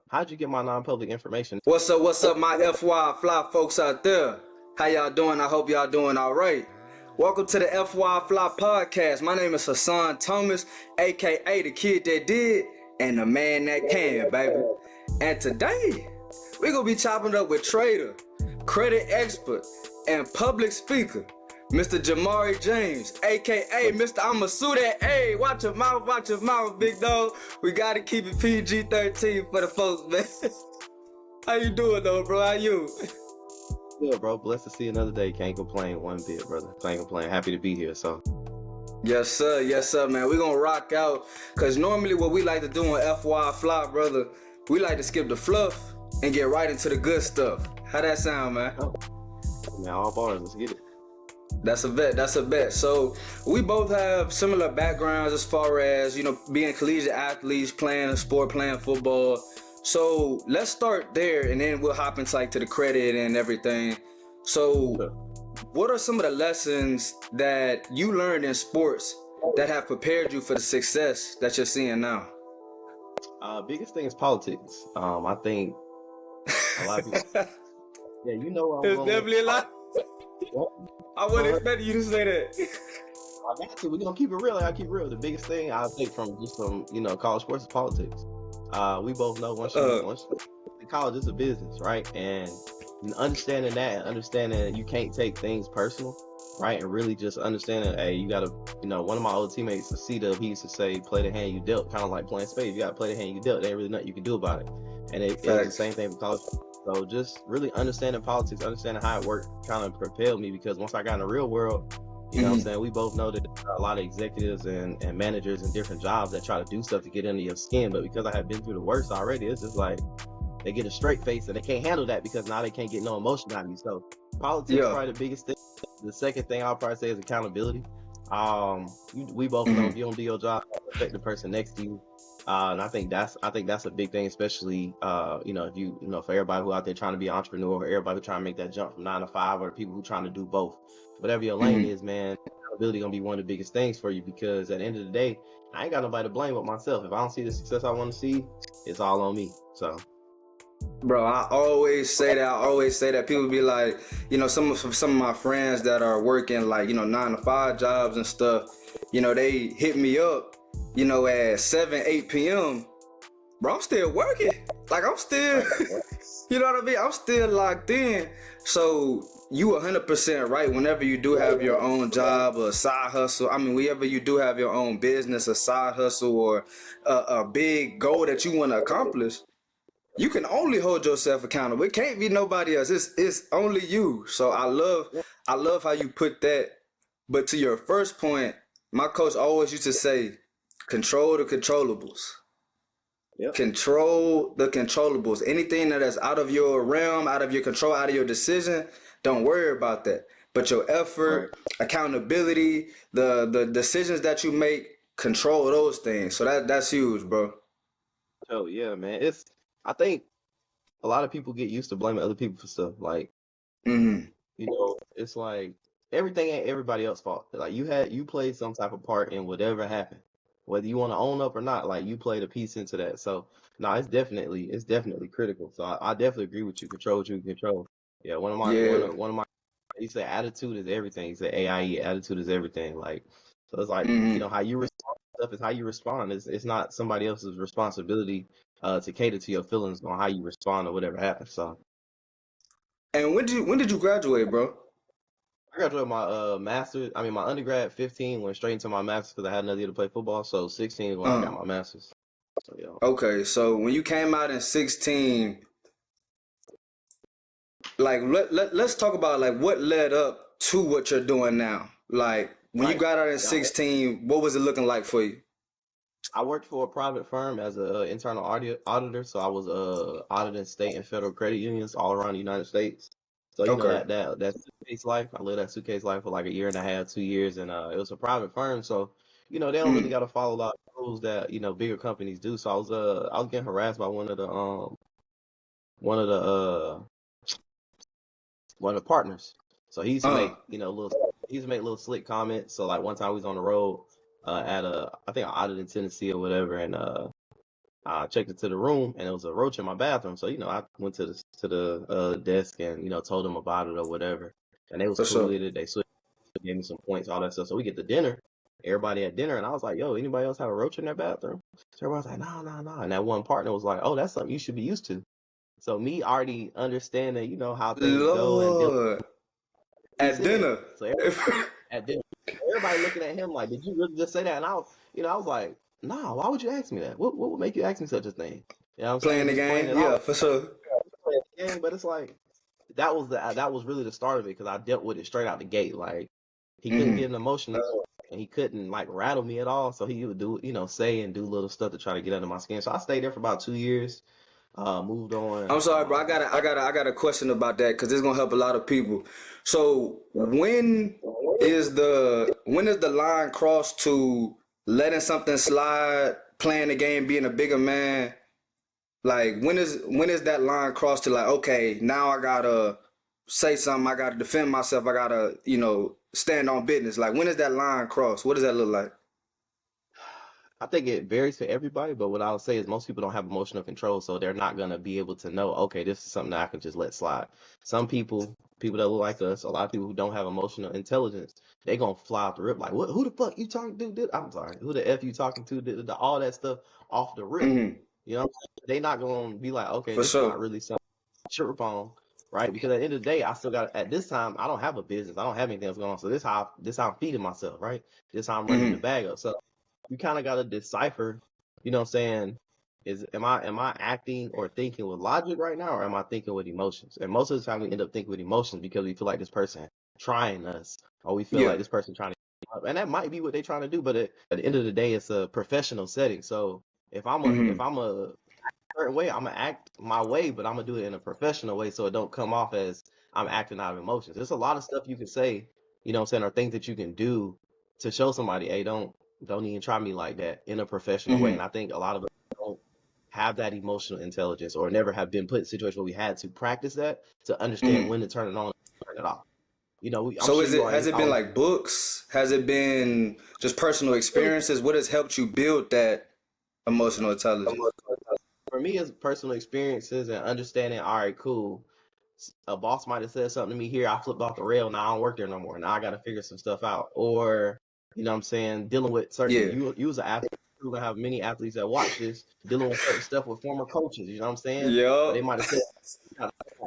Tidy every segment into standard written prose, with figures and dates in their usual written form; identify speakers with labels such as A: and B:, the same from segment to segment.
A: how'd you get my non-public information?
B: What's up, my FY Fly folks out there? How y'all doing? I hope y'all doing all right. Welcome to the FY Fly podcast. My name is Hassan Thomas, aka the kid that did and the man that can, baby. And today, we're gonna be chopping up with trader, credit expert, and public speaker, Mr. Jamaree James, aka Mr. I'ma sue that. Hey, watch your mouth, big dog. We gotta keep it PG-13 for the folks, man. How you doing though, bro? How you?
A: Good, bro. Blessed to see another day. Can't complain one bit, brother. Can't complain. Happy to be here. So,
B: Yes, sir, man. We're gonna rock out. Cause normally what we like to do on FY Fly, brother, we like to skip the fluff and get right into the good stuff. How that sound, man?
A: oh, man, all bars. Let's get it.
B: That's a bet. So we both have similar backgrounds as far as, being collegiate athletes, playing a sport, playing football. So let's start there and then we'll hop into to the credit and everything. So
A: Sure.
B: what are some of the lessons that you learned in sports that have prepared you for the success that you're seeing now?
A: Biggest thing is politics. I think a lot of people. Yeah, you know where I'm
B: There's
A: going.
B: definitely a lot.
A: What?
B: I wasn't expecting you to say that.
A: I got to. We're gonna keep it real. I keep it real. The biggest thing I take from college sports is politics. We both know once college is a business, right? And understanding that and understanding that you can't take things personal, right? And really just understanding, hey, you gotta, one of my old teammates, C-Dub, he used to say, play the hand you dealt, kind of like playing spades. You gotta play the hand you dealt. There ain't really nothing you can do about it. And it was the same thing with college. So just really understanding politics, understanding how it worked, kind of propelled me, because once I got in the real world, you know what I'm saying? We both know that there are a lot of executives and managers in different jobs that try to do stuff to get under your skin. But because I have been through the worst already, it's just like they get a straight face and they can't handle that because now they can't get no emotion out of you. So politics is probably the biggest thing. The second thing I'll probably say is accountability. We both know if you don't do your job, affect the person next to you. And I think that's a big thing, especially if for everybody who out there trying to be an entrepreneur, or everybody who trying to make that jump from 9 to 5, or the people who trying to do both. Whatever your lane is, man, accountability gonna be one of the biggest things for you, because at the end of the day, I ain't got nobody to blame but myself. If I don't see the success I want to see, it's all on me. So,
B: Bro, I always say that. People be like, some of my friends that are working 9 to 5 jobs and stuff, they hit me up, at 7, 8 p.m. Bro, I'm still working. I'm still, you know what I mean? I'm still locked in. So you 100% right. Whenever you do have your own job or side hustle, whenever you do have your own business, a side hustle, or a big goal that you want to accomplish, you can only hold yourself accountable. It can't be nobody else. It's only you. So I love how you put that. But to your first point, my coach always used to say, control the controllables.
A: yep.
B: Control the controllables. Anything that is out of your realm, out of your control, out of your decision, don't worry about that. But your effort, accountability, the decisions that you make, control those things. So that's huge, bro.
A: Oh yeah, man. I think a lot of people get used to blaming other people for stuff.
B: Mm-hmm.
A: It's like everything ain't everybody else's fault. Like you played some type of part in whatever happened, whether you want to own up or not. Like you played a piece into that. So no, it's definitely critical. So I definitely agree with you. Control what you can control. Yeah,
B: Yeah.
A: one of my he said attitude is everything. He said AIE, attitude is everything. So it's like
B: Mm-hmm.
A: how you respond to stuff is how you respond. It's not somebody else's responsibility to cater to your feelings on how you respond or whatever happens. So
B: And when did you graduate, bro?
A: I graduated my my undergrad 15, went straight into my master's because I had another year to play football. So 16 is when I got my master's. So yeah.
B: Okay, so when you came out in 16, let's talk about what led up to what you're doing now. When you
A: Right.
B: got out in
A: Yeah.
B: 16, what was it looking like for you?
A: I worked for a private firm as an internal auditor. So I was auditing state and federal credit unions all around the United States. So
B: Okay.
A: that suitcase life. I lived that suitcase life for like a year and a half, 2 years, and it was a private firm. So they don't really
B: Mm.
A: got to follow a lot of rules that bigger companies do. So I was getting harassed by one of the one of the partners. So he used to
B: Uh.
A: make little slick comments. So like one time we was on the road I think I audited in Tennessee or whatever, and I checked into the room and it was a roach in my bathroom. So, I went to the desk and, told them about it or whatever. And they was
B: For
A: cool
B: sure.
A: with it. They gave me some points, all that stuff. So we get to dinner, everybody at dinner, and I was like, yo, anybody else have a roach in their bathroom? So everybody's like, no, no, no. And that one partner was like, oh, that's something you should be used to. So me already understanding, how things go and dealing,
B: Lord.
A: he
B: At
A: said.
B: dinner.
A: So at dinner, everybody looking at him like, did you really just say that? And I was like, nah, why would you ask me that? What would make you ask me such a thing? You know what I'm saying?
B: Playing the
A: Just playing
B: game?
A: it
B: Yeah,
A: off.
B: for sure.
A: Playing the game, but it's like that was really the start of it because I dealt with it straight out the gate. Like he couldn't
B: Hmm.
A: get an emotion and he couldn't like rattle me at all. So he would do, say and do little stuff to try to get under my skin. So I stayed there for about 2 years. Moved on.
B: I'm sorry, bro. I got a question about that because it's gonna help a lot of people. So when is the line crossed to letting something slide, playing the game, being a bigger man? Like when is that line crossed to like, okay, now I gotta say something, I gotta defend myself, I gotta, stand on business. Like when is that line crossed? What does that look like?
A: I think it varies for everybody, but what I would say is most people don't have emotional control, so they're not gonna be able to know, okay, this is something that I can just let slide. Some people that look like us, a lot of people who don't have emotional intelligence, they gonna fly off the rip like, what? Who the fuck you talking to? I'm sorry, who the f you talking to? All that stuff off the rip.
B: Hmm.
A: You know what I'm saying? They not gonna be like, okay,
B: For
A: this is
B: sure.
A: not really something to trip on, right? Because at the end of the day, I still got at this time, I don't have a business, I don't have anything else going on, so this how I'm feeding myself, right? This how I'm running the
B: Hmm.
A: bag up. So you kind of got to decipher, what I'm saying, am I acting or thinking with logic right now, or am I thinking with emotions? And most of the time we end up thinking with emotions because we feel like this person trying us, or we feel
B: Yeah.
A: like this person trying to give up. And that might be what they're trying to do, but at the end of the day, it's a professional setting. So if
B: Hmm.
A: I'm a certain way, I'm gonna act my way, but I'm gonna do it in a professional way so it don't come off as I'm acting out of emotions. There's a lot of stuff you can say, what I'm saying, or things that you can do to show somebody, hey, don't even try me like that in a professional way.
B: Hmm.
A: And I think a lot of us don't have that emotional intelligence or never have been put in situations where we had to practice that to understand
B: Hmm.
A: when to turn it on and turn it off. I'm
B: So
A: sure
B: is
A: you
B: it
A: are in
B: has it been
A: college.
B: like books? Has it been just personal experiences? What has helped you build that emotional intelligence?
A: For me, it's personal experiences and understanding, all right, cool. A boss might have said something to me here. I flipped off the rail. Now I don't work there no more. Now I got to figure some stuff out. Or, what I'm saying, dealing with certain,
B: Yeah.
A: you as an athlete, you're going to have many athletes that watch this, dealing with certain stuff with former coaches. You know what I'm saying? Or they
B: Yup.
A: might have said,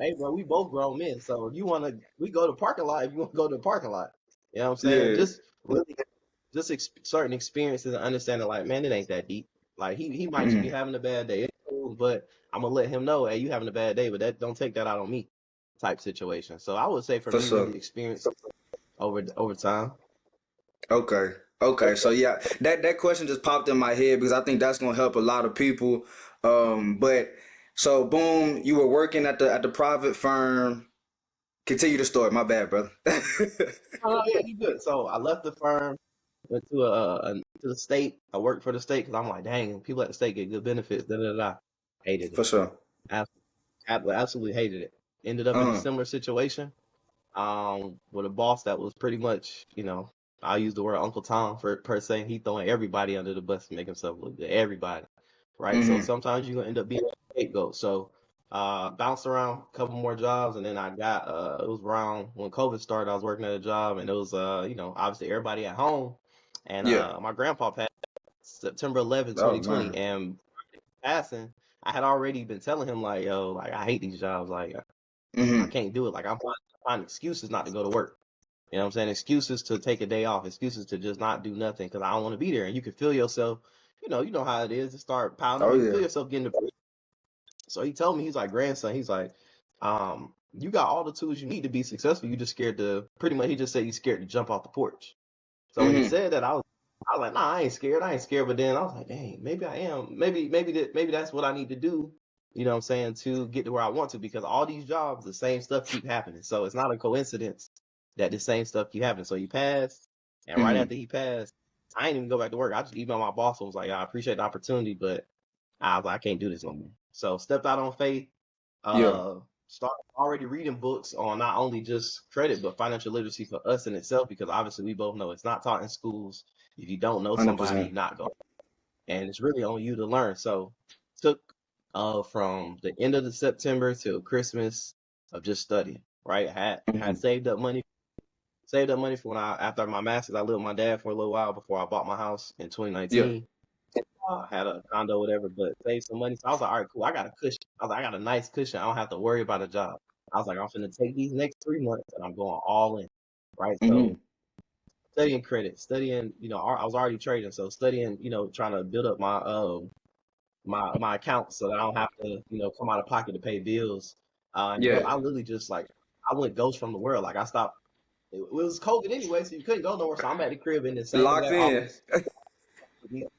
A: hey, bro, we both grown men. So if you want to, we go to parking lot if you want to go to the parking lot. You know what I'm saying?
B: Yeah.
A: Just really, just certain experiences and understanding, like, man, it ain't that deep. Like, he might just be
B: Hmm.
A: having a bad day. It's cool, but I'm gonna let him know, hey, you having a bad day, but that don't take that out on me, type situation. So I would say for
B: For
A: me,
B: sure.
A: really experience over time.
B: Okay. Okay. So yeah, that question just popped in my head because I think that's gonna help a lot of people. But so boom, you were working at the private firm. Continue the story. My bad, brother.
A: Oh yeah, you good. So I left the firm, went to the state. I worked for the state because I'm like, dang, people at the state get good benefits. Da da da. Hated it.
B: For sure.
A: Absolutely hated it. Ended up in a
B: Uh-huh.
A: similar situation. With a boss that was pretty much, I'll use the word Uncle Tom for per se. He throwing everybody under the bus to make himself look good. Everybody, right? So
B: Hmm.
A: sometimes you're gonna end up being a scapegoat. So bounced around a couple more jobs, and then I got it was around when COVID started. I was working at a job, and it was obviously everybody at home, and
B: Yeah.
A: my grandpa passed September 11th,
B: Oh
A: 2020,
B: man.
A: and passing, I had already been telling him like, yo, like I hate these jobs, like I
B: Hmm.
A: can't do it. Like I'm finding excuses not to go to work. You know what I'm saying? Excuses to take a day off, excuses to just not do nothing because I don't want to be there. And you can feel yourself, you know how it is to start piling
B: Oh
A: on. You can feel
B: yeah.
A: yourself getting depressed. So he told me, he's like, grandson, he's like, you got all the tools you need to be successful. You just scared to pretty much he just said he's scared to jump off the porch. So when he
B: Hmm.
A: said that, I was like, nah, I ain't scared. I ain't scared. But then I was like, dang, maybe I am. Maybe that's what I need to do. You know what I'm saying, to get to where I want to, because all these jobs, the same stuff keep happening. So it's not a coincidence that the same stuff keep happening. So he passed, and right
B: Hmm.
A: after he passed, I didn't even go back to work. I just emailed my boss and was like, I appreciate the opportunity, but I was like, I can't do this no more. So stepped out on faith.
B: Yeah.
A: Started already reading books on not only just credit but financial literacy for us in itself, because obviously we both know it's not taught in schools. If you don't know somebody,
B: 100%.
A: you're not going, and it's really on you to learn. So took from the end of the September till Christmas of just studying, right? Had
B: Mm-hmm.
A: saved up money for when after my master's. I lived with my dad for a little while before I bought my house in
B: Yeah.
A: 2019. Had a condo, whatever, but saved some money. So I was like, all right, cool. I got a cushion. I was like, I got a nice cushion. I don't have to worry about a job. I was like, I'm finna take these next 3 months and I'm going all in, right?
B: Mm-hmm.
A: So studying credit, studying, I was already trading, so studying, trying to build up my accounts so that I don't have to, come out of pocket to pay bills. And bro,
B: Yeah.
A: I literally just like I went ghost from the world. Like I stopped. It was COVID anyway, so you couldn't go nowhere. So I'm at the crib in the same
B: Locked
A: exact
B: in.
A: office.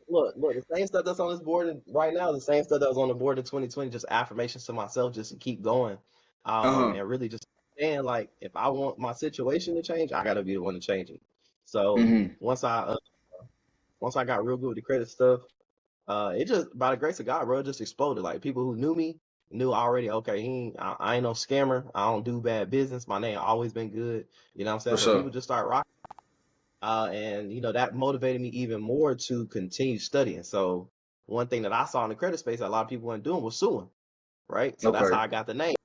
A: Look, the same stuff that's on this board right now, the same stuff that was on the board in 2020, just affirmations to myself, just to keep going,
B: Uh-huh.
A: and really just saying like, if I want my situation to change, I gotta be the one to change it. So
B: Mm-hmm.
A: once I got real good with the credit stuff, it just by the grace of God, bro, it just exploded. Like people who knew me knew already. Okay, I ain't no scammer. I don't do bad business. My name always been good. You know what I'm
B: For
A: saying? So
B: sure.
A: people just start rocking. And that motivated me even more to continue studying. So one thing that I saw in the credit space that a lot of people weren't doing was suing, right? So that's how
B: Okay.
A: I got the name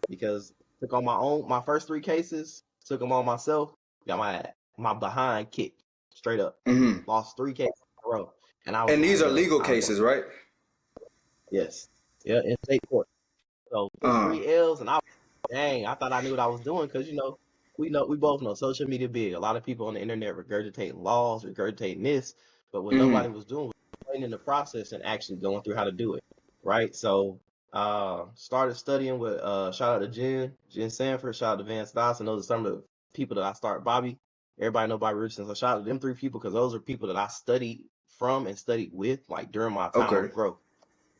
A: because took on my first 3 cases, took them on myself, got my behind kicked straight up,
B: Mm-hmm.
A: lost 3 cases in a row, and I was
B: And these
A: like,
B: are
A: bro,
B: legal
A: I was like,
B: cases, right?
A: yes, yeah, in state court. So took
B: Uh-huh.
A: 3 L's, and dang, I thought I knew what I was doing because we both know social media big. A lot of people on the internet regurgitating laws, regurgitating this, but what nobody
B: Mm-hmm.
A: was doing was explaining the process and actually going through how to do it, right? So started studying with shout out to Jen Sanford, shout out to Vance Dodson. Those are some of the people that I started. Bobby, everybody know Bobby Richardson. So shout out to them 3 people because those are people that I studied from and studied with like during my time
B: Okay.
A: of growth,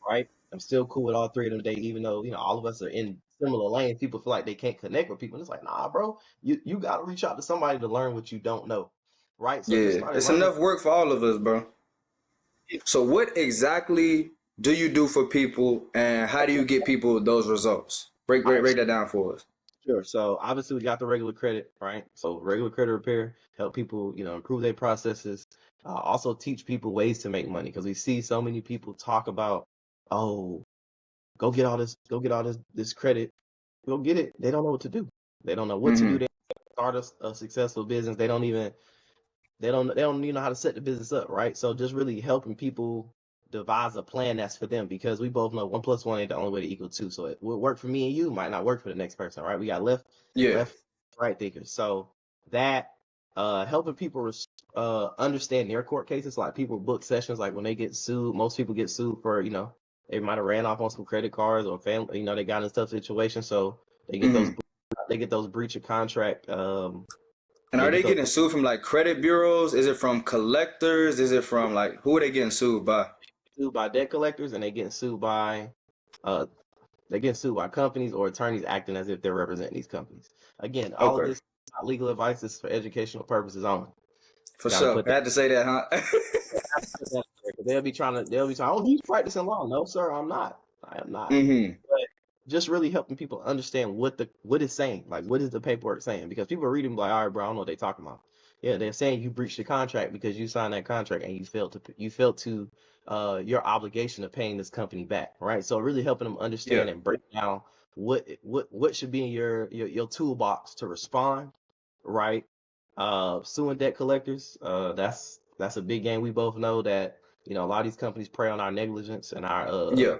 A: right? I'm still cool with all 3 of them today, even though all of us are in similar lanes. People feel like they can't connect with people. And it's like, nah, bro, you got to reach out to somebody to learn what you don't know, right? So just
B: Yeah.
A: started
B: It's
A: learning.
B: enough work for all of us, bro. So what exactly do you do for people and how do you get people those results? Break
A: All
B: break,
A: right,
B: break that down for us.
A: sure. So obviously we got the regular credit, right? So regular credit repair, help people, improve their processes. Also teach people ways to make money because we see so many people talk about, oh, go get all this credit, go get it. They don't know what to do. They don't know what to do.
B: Mm-hmm.
A: They start a successful business. They don't even know how to set the business up, right? So just really helping people devise a plan that's for them because we both know 1 plus 1 ain't the only way to equal 2. So it will work for me and you, might not work for the next person, right? We got
B: Yeah.
A: left, right thinkers. So that helping people understand their court cases, like people book sessions, like when they get sued, most people get sued for they might have ran off on some credit cards or family, they got in a tough situation, so they get those
B: Mm-hmm.
A: they get those breach of contract
B: And
A: they
B: are
A: get
B: they
A: those
B: getting sued from like credit bureaus? Is it from collectors? Is it from like who are they getting sued by?
A: sued by debt collectors and uh they get sued by companies or attorneys acting as if they're representing these companies. Again, all of
B: Okay.
A: this is not legal advice. This is for educational purposes only.
B: For
A: Got to
B: sure.
A: put
B: I
A: that.
B: had to say that, huh?
A: Put that there, 'cause they'll be trying. Oh, he's practicing law. No, sir, I'm not. I am not.
B: Mm-hmm.
A: But just really helping people understand what it's saying. Like, what is the paperwork saying? Because people are reading like, all right, bro, I don't know what they're talking about. Yeah, they're saying you breached the contract because you signed that contract and you failed to your obligation of paying this company back, right? So really helping them
B: Yeah.
A: understand and break down what should be in your toolbox to respond, right? Suing debt collectors, that's a big game. We both know that a lot of these companies prey on our negligence and our
B: Yeah.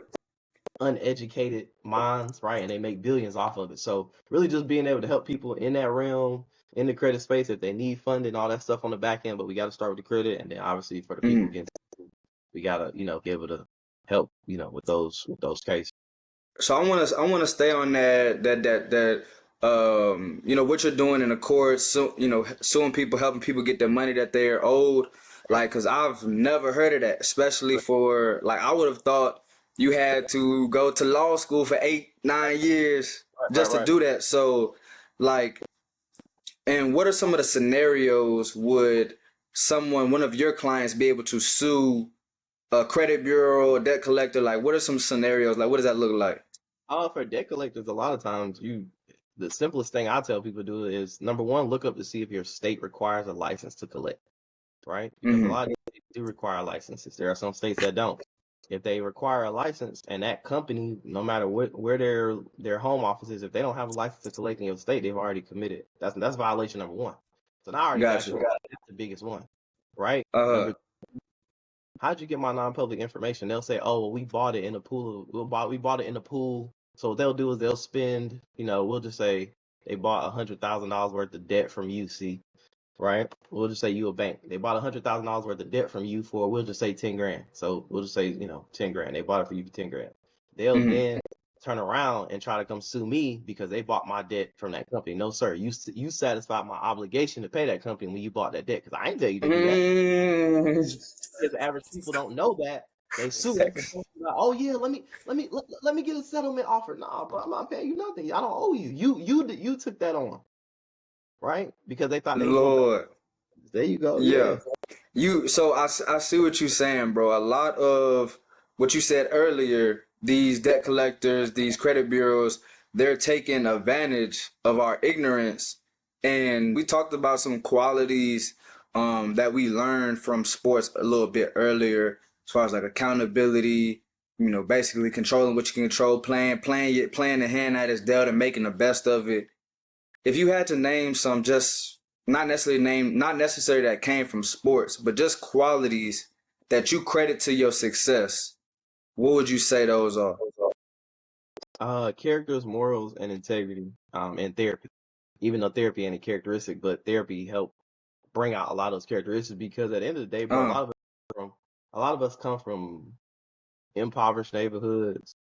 A: uneducated minds, right? And they make billions off of it. So really just being able to help people in that realm, in the credit space, if they need funding, all that stuff on the back end. But we got to start with the credit, and then obviously for the people
B: Mm-hmm.
A: getting, we gotta be able to help, with those cases.
B: So I wanna stay on that what you're doing in the courts, so suing people, helping people get their money that they're owed,
A: Right,
B: like, cause I've never heard of that, especially for like I would have thought you had to go to law school for 8 9 years
A: right,
B: just to
A: right.
B: do that. So like, and what are some of the scenarios would one of your clients be able to sue a credit bureau, a debt collector? Like, what are some scenarios? Like, what does that look like?
A: For debt collectors, a lot of times the simplest thing I tell people to do is number one, look up to see if your state requires a license to collect, right? Because a
B: Mm-hmm.
A: lot of these states do require licenses. There are some states that don't. if they require a license and that company, no matter where their home office is, if they don't have a license to collect in your state, they've already committed. That's violation number one. So now I already got
B: Gotcha.
A: you. That's the biggest one, right?
B: Uh,
A: Number, how'd you get my non-public information? They'll say, oh, well, we bought it in a pool. We bought it in a pool. So what they'll do is they'll spend, we'll just say they bought $100,000 worth of debt from UC, right? We'll just say you a bank. They bought $100,000 worth of debt from you for, we'll just say 10 grand. So we'll just say, 10 grand. They bought it for you for 10 grand. They'll
B: mhm.
A: then turn around and try to come sue me because they bought my debt from that company. No, sir. You satisfied my obligation to pay that company when you bought that debt because I ain't tell you to do that. Because average people don't know that. They sue us and say, oh yeah, let me get a settlement offer. Nah, bro, I'm not paying you nothing. I don't owe you. You took that on, right? Because they thought they was gonna pay.
B: Lord.
A: There you go.
B: Yeah.
A: Yeah.
B: So I see what you're saying, bro. A lot of what you said earlier, these debt collectors, these credit bureaus, they're taking advantage of our ignorance. And we talked about some qualities that we learned from sports a little bit earlier, as far as like accountability, basically controlling what you can control, playing the hand that is dealt and making the best of it. If you had to name some, just not necessarily that came from sports, but just qualities that you credit to your success, what would you say those are?
A: Characters, morals, and integrity. And therapy. Even though therapy ain't a characteristic, but therapy helped bring out a lot of those characteristics because at the end of the day, bro,
B: Uh,
A: a lot of us come from impoverished neighborhoods,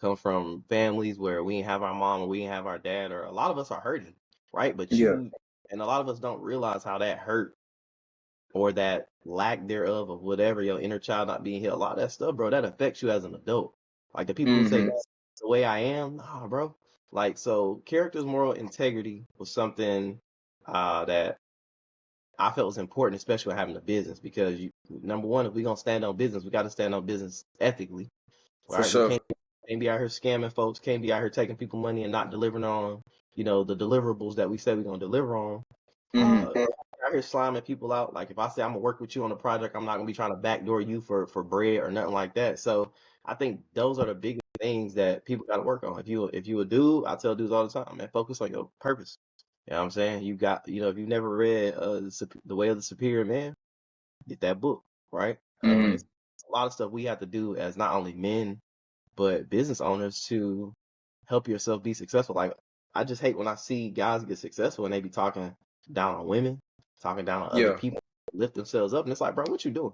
A: come from families where we didn't have our mom or we didn't have our dad, or a lot of us are hurting, right?
B: yeah,
A: And a lot of us don't realize how that hurt or that lack thereof of whatever your inner child not being healed. A lot of that stuff, bro, that affects you as an adult. Like the people who say
B: mm-hmm,
A: that's the way I am, nah, bro. Like so, characters, moral integrity was something that I felt was important, especially when having a business, because number one, if we're gonna stand on business, we got to stand on business ethically,
B: for
A: right? We
B: sure.
A: can't be out here scamming folks, can't be out here taking people money and not delivering on, the deliverables that we said we're gonna deliver on.
B: Mm-hmm,
A: Out here sliming people out. Like if I say I'm gonna work with you on a project, I'm not gonna be trying to backdoor you for bread or nothing like that. So I think those are the biggest things that people got to work on. If you a dude, I tell dudes all the time, man, focus on your purpose. You know what I'm saying? You got, if you never read the Way of the Superior Man, get that book, right?
B: mm-hmm,
A: It's a lot of stuff we have to do as not only men but business owners to help yourself be successful. Like I just hate when I see guys get successful and they be talking down on women, talking down on other
B: yeah,
A: people, lift themselves up, and it's like, bro, what you doing?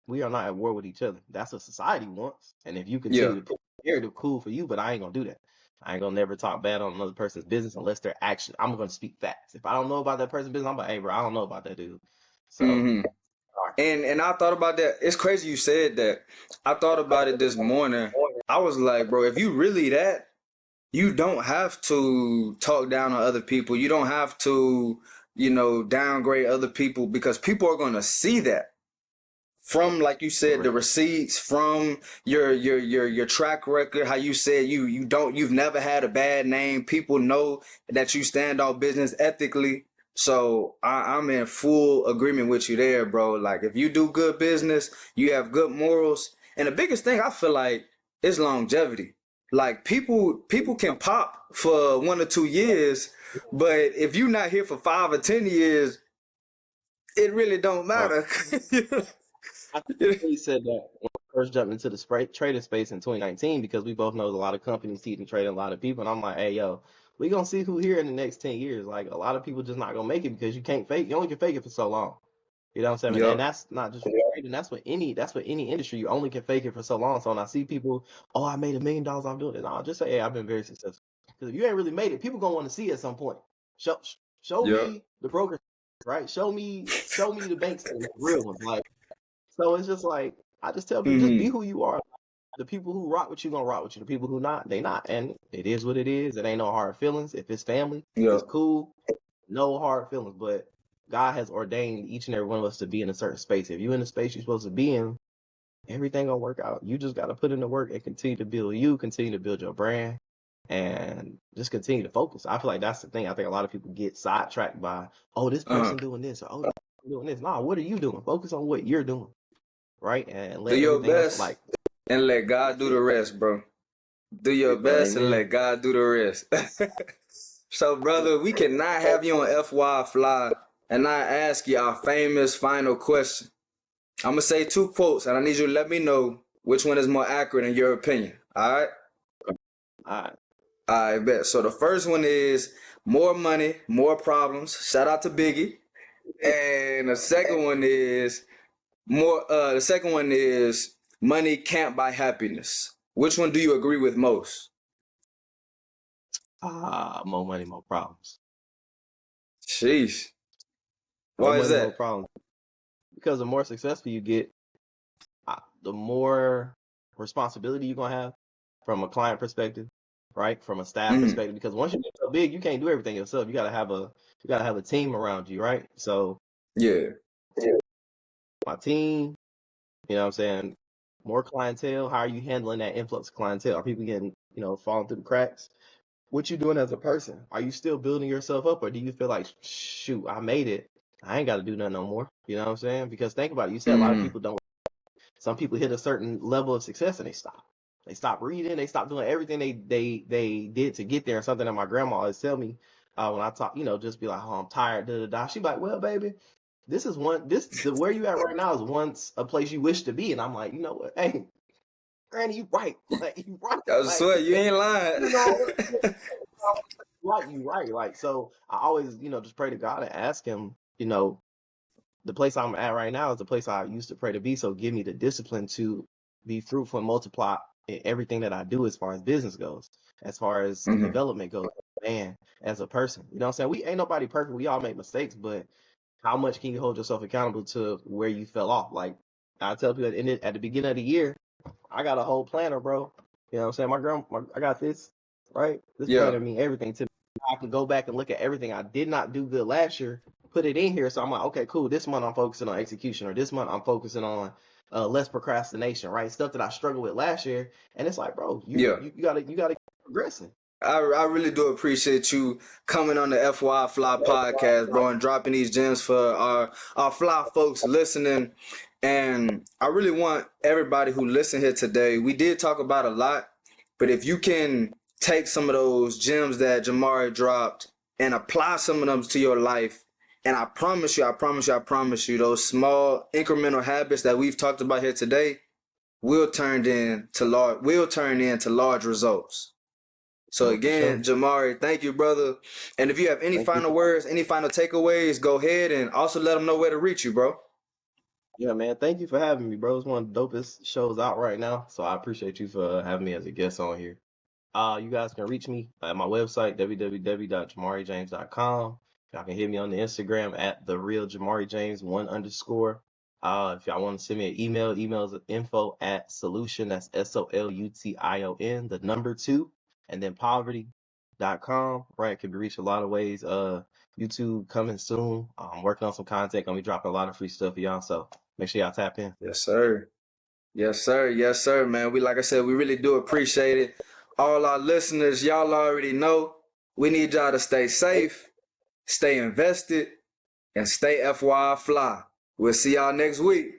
A: We are not at war with each other. That's what society wants. And if you
B: yeah,
A: continue to put the narrative, cool for you, but I ain't gonna do that. I ain't gonna never talk bad on another person's business unless they're action. I'm gonna speak facts. If I don't know about that person's business, I'm like, hey, bro, I don't know about that dude. So,
B: mm-hmm. And I thought about that. It's crazy you said that. I thought about it this morning. I was like, bro, if you really that, you don't have to talk down on other people. You don't have to, downgrade other people because people are going to see that from, like you said, the
A: correct.
B: receipts, from your track record, how you said you've never had a bad name. People know that you stand on business ethically. So I'm in full agreement with you there, bro. Like if you do good business, you have good morals, and the biggest thing I feel like is longevity. Like people can pop for 1 or 2 years, but if you're not here for 5 or 10 years, it really don't
A: Right.
B: matter.
A: I think he said that when I first jumped into the trading space in 2019 because we both know a lot of companies teaching trading a lot of people, and I'm like, hey, yo, we gonna see who here in the next 10 years. Like a lot of people just not gonna make it because you can't fake. You only can fake it for so long. You know what I'm saying? And
B: Yep.
A: that's not just for trading. That's what any industry. You only can fake it for so long. So when I see people, oh, I made $1 million, I'm doing it. No, just say, hey, I've been very successful. Because if you ain't really made it, people gonna want to see it at some point. Show
B: Yep.
A: me the broker, right? Show me the banks, the real ones. Like so, it's just like I just tell people, just be
B: Hmm.
A: who you are. The people who rock with you gonna rock with you. The people who not, they not. And it is what it is. It ain't no hard feelings. If it's family, it's
B: Yep.
A: cool. No hard feelings. But God has ordained each and every one of us to be in a certain space. If you're in the space you're supposed to be in, everything gonna work out. You just gotta put in the work and continue to build you, continue to build your brand, and just continue to focus. I feel like that's the thing. I think a lot of people get sidetracked by, oh, this
B: Uh,
A: person doing this, or oh, this person doing this. Nah, what are you doing? Focus on what you're doing. right? And
B: Do
A: let
B: your
A: everything else
B: best
A: like
B: and let God
A: that's
B: do the
A: it.
B: rest, bro. Do your
A: Bro,
B: best and
A: amen.
B: let God do the rest. So, brother, we cannot have you on FY Fly and not ask you our famous final question. I'm gonna say two quotes, and I need you to let me know which one is more accurate in your opinion. All right?
A: All right.
B: I bet. So the first one is more money, more problems. Shout out to Biggie. And the second one is more. The second one is money can't buy happiness. Which one do you agree with most?
A: More money, more problems.
B: Sheesh.
A: More
B: Why is
A: money, more
B: that?
A: problems. Because the more successful you get, the more responsibility you're gonna have from a client perspective, right? From a staff
B: Mm-hmm.
A: perspective. Because once you get so big, you can't do everything yourself. You gotta have a team around you, right? So
B: Yeah.
A: my team, you know what I'm saying? More clientele. How are you handling that influx of clientele? Are people getting, falling through the cracks? What you doing as a person? Are you still building yourself up, or do you feel like, shoot, I made it. I ain't got to do nothing no more. You know what I'm saying? Because think about it. You said a lot of
B: Mm-hmm.
A: people don't. Some people hit a certain level of success and they stop. They stop reading. They stop doing everything they did to get there. And something that my grandma always tell me when I talk, just be like, oh, I'm tired. Da da da. She be like, well, baby, the where you at right now is once a place you wish to be. And I'm like, you know what? Hey, Granny, you right. Like you right.
B: I
A: Like
B: swear you ain't lying.
A: you know, right, you right. Like so, I always just pray to God and ask Him. The place I'm at right now is the place I used to pray to be. So give me the discipline to be fruitful and multiply in everything that I do as far as business goes, as far as
B: Mm-hmm.
A: development goes, and as a person. You know what I'm saying? We ain't nobody perfect. We all make mistakes, but how much can you hold yourself accountable to where you fell off? Like I tell people at the beginning of the year, I got a whole planner, bro. You know what I'm saying? I got this, right? This
B: Yeah.
A: planner mean everything to me. I can go back and look at everything I did not do good last year, put it in here. So I'm like, okay, cool. This month I'm focusing on execution, or this month I'm focusing on less procrastination, right? Stuff that I struggled with last year. And it's like, bro, you
B: Yeah.
A: you, you gotta keep progressing.
B: I really do appreciate you coming on the FY Fly podcast, bro, and dropping these gems for our fly folks listening. And I really want everybody who listen here today. We did talk about a lot, but if you can take some of those gems that Jamaree dropped and apply some of them to your life, and I promise you, I promise you, I promise you, those small incremental habits that we've talked about here today will turn into large results. So
A: For
B: again,
A: sure.
B: Jamaree, thank you, brother. And if you have any
A: Thank you.
B: final words, any final takeaways, go ahead and also let them know where to reach you, bro.
A: Yeah, man. Thank you for having me, bro. It's one of the dopest shows out right now. So I appreciate you for having me as a guest on here. You guys can reach me at my website, www.jamareejames.com. Y'all can hit me on the Instagram at the real Jamaree James 1_. If y'all want to send me an email is info@solution, that's SOLUTION, the number 2, and then poverty.com, right? It can be reached a lot of ways. YouTube coming soon. I'm working on some content, gonna be dropping a lot of free stuff for y'all. So make sure y'all tap in.
B: Yes, sir. Yes, sir. Yes, sir, man. Like I said, we really do appreciate it. All our listeners, y'all already know we need y'all to stay safe, stay invested, and stay FY fly. We'll see y'all next week.